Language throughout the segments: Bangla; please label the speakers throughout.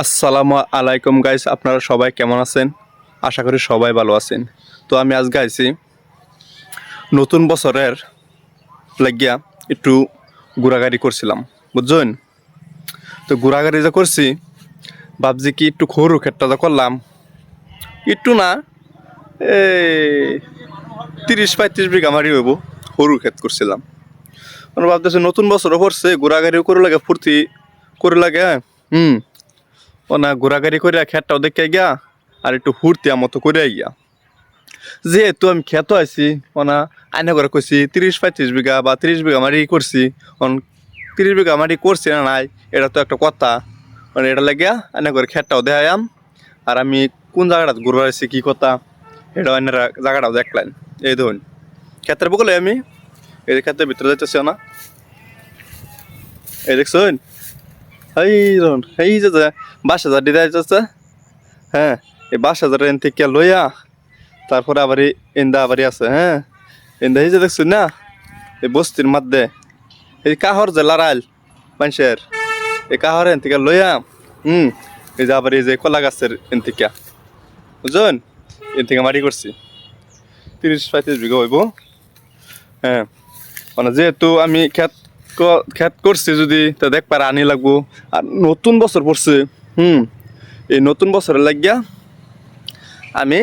Speaker 1: আসসালামু আলাইকুম গাইস, আপনারা সবাই কেমন আছেন? আশা করি সবাই ভালো আছেন। তো আমি আজ গাইছি নতুন বছরের লাগিয়া একটু ঘোরাঘুরি করছিলাম, বুঝছেন? তো ঘোরাঘুরি যা করছি, ভাবছি কি একটু খরু ক্ষেতটা যা করলাম, একটু না এই 30-35 বিঘা মারি হইব সরু ক্ষেত করছিলাম। মানে ভাবতেছি নতুন বছরও পড়ছে, ঘোরাঘুরিও করে লাগে, ফুর্তি করে লাগে। ও না ঘোরাঘুরি করে ক্ষেতটাও দেখে গিয়া আর একটু ফুর্তি মতো করে গিয়া, যেহেতু আমি খেত আছি ওনা আইনা করে কইছি 30-35 বিঘা বা 30 বিঘা মারি করছি। 30 বিঘা মারি করছি না নাই এটা তো একটা কথা। মানে এটা লাগিয়া আইনা করে খেতটাও দেখায়াম, আর আমি কোন জায়গাটা ঘুরবার আছি কি কথা এটা অন্যরা জায়গাটাও দেখলেন। এই ধরুন ক্ষেতের বগলে আমি এই ক্ষেতের ভিতরে যাইতেছি না, এই দেখছেন? এই ধরুন এই যে 22,000 দিতে যাইতেছে। হ্যাঁ, এই 22,000 এন থেকে লইয়া তারপরে আবার ইন্দা আবারই আছে। হ্যাঁ, ইন্দা এই যে দেখছেন না, এই বস্তির মধ্যে এই কাহর যে লড়াইল মানুষের, এই কাহর এন থেকে লইয়া এই যে আবার এই যে কলা গাছের এন থেকে, বুঝলেন? এন থেকে মাটি করছি 30-35 বিঘা হইব। হ্যাঁ, মানে যেহেতু আমি খেত করছি, যদি তা দেখবার আনি লাগবো। আর নতুন বছর পড়ছে, এই নতুন বছরের লাগিয়া আমি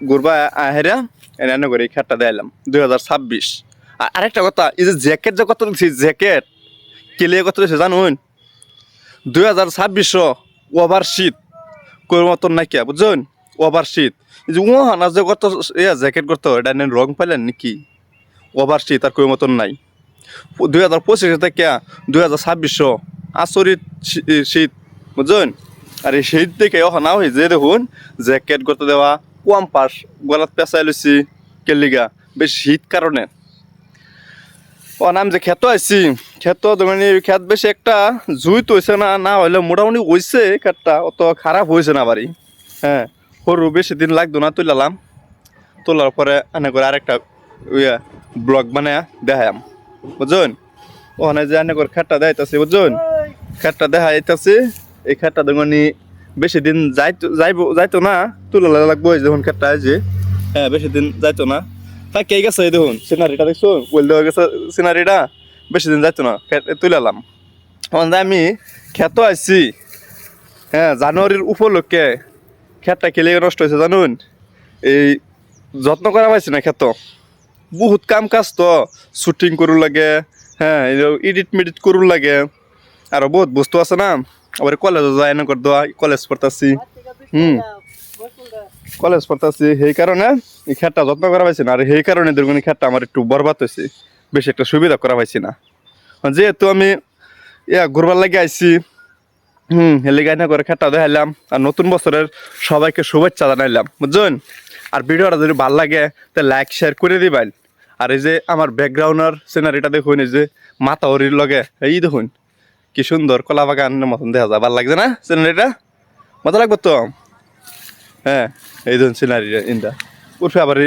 Speaker 1: ঘুরবা আহেরা এনে করে এই খেতটা দিলাম 2026। আর আরেকটা কথা, এই যে জ্যাকেট যে কত দিচ্ছি, জ্যাকেট কেলিয়ে কত দিচ্ছে জানুন? 2026 ওভার শীত কোর মতন নাকি, বুঝছেন? ওভার শীত এই যে হানা যে কত জ্যাকেট করতো, এটা রং পাইলেন নাকি? ওভার শীত আর কোর মতন নাই। 2025 থেকে 2026 আসরিত শীত, বুঝছেন? আর এই শীত দেখে না হয়ে যে দেখুন জ্যাকেট করতে দেওয়া কম পাস গলাত পেঁচাই লইছি কেলিগা বেশ শীত কারণে। ও নাম যে খেত আইছি, খেত মানে খেত বেশি একটা জুই তো হয়েছে না, না হইলে মোটামুটি হয়েছে খেতটা, অত খারাপ হয়েছে না বাড়ি। হ্যাঁ, সরু বেশি দিন লাগতো না, তুলালাম। তোলার পরে এনে করে আরেকটা ব্লগ বানায় দেখাম, বুঝছেন? ওখানে যে এনে করে খেতটা দেখাইতেছি, বুঝছেন? খেতটা দেখাইতেছি, এই খেতটা দেখুন বেশি দিন যাইতো না, তুলা লাগবো যখন খেতটা যে। হ্যাঁ, বেশি দিন যাইতো না, তা কে গেছে এই দেখুন সিনারিটা দেখছো, বল দেওয়া গেছে সিনারিটা, বেশি দিন যাইতো না তুলালাম। আমি খেত আইছি, হ্যাঁ, জানুয়ারির উপলক্ষে খেতটা খেলে নষ্ট হয়েছে জানুন। এই যত্ন করা পাইছি না খেত, বহুত কাম কাজ তো, শুটিং করু লাগে, হ্যাঁ, এডিট মেডিট করু লাগে, আরো বহুত বস্তু আছে না। আবার কলেজে যাই না করে দেওয়া, কলেজ পড়তাছি, কলেজ পড়তাছি, সেই কারণে এই খেতটা যত্ন করা পাইছি না। আর সেই কারণে দেখুন খেতটা আমার একটু বরবাদ হয়েছে, বেশি একটা সুবিধা করা পাইছি না। যেহেতু আমি ঘুরবার লাগে আইছি, হেলিগাই না করে খেতটা দেখাইলাম। আর নতুন বছরের সবাইকে শুভেচ্ছা জানাইলাম, বুঝছেন? আর ভিডিওটা যদি ভালো লাগে তাহলে লাইক শেয়ার করে দিবেন। আর এই যে আমার ব্যাকগ্রাউন্ডের সিনারিটা দেখুন, এই যে মাথা হরির লগে এই দেখুন কি সুন্দর কলা বাগানের মতন দেখা যায়, ভালো লাগছে না সিনারিটা? মজা লাগবে তো। হ্যাঁ, এই ধরুন সিনারিটা ইন্দা উঠে আবার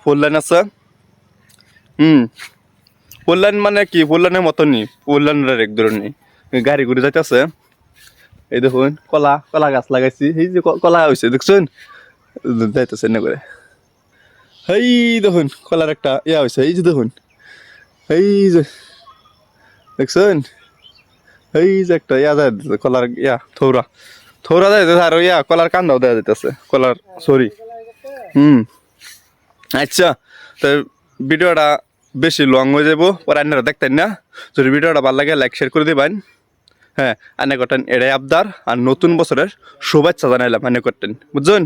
Speaker 1: ফুল লাইন আছে। ফুল লাইন মানে কি, ফুল লাইনের মতনই, ফুল লাইনের এক ধরনের গাড়ি ঘুরে যাইতেছে। এই দেখুন কলা কলা গাছ লাগাইছি, এই যে কলা হয়েছে দেখছেন, যাইতেছে না করে। এই দেখুন কলার একটা হয়েছে, এই যে দেখুন, এই যে দেখছেন, এই যে একটা যায় কলার থৌরা থৌরা যাইতেছে, আর কলার কান্দাও দেওয়া যাইতেছে, কলার সরি। আচ্ছা, তো ভিডিওটা বেশি লং হয়ে যাবো, পরে আপনারা দেখতেন না। যদি ভিডিওটা ভালো লাগে লাইক শেয়ার করে দিবেন। হ্যাঁ, আনে করতেন এটাই আবদার। আর নতুন বছরের শুভেচ্ছা জানাইলাম আনে করতেন, বুঝছেন?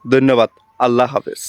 Speaker 1: ধন্যবাদ, আল্লাহ হাফেজ।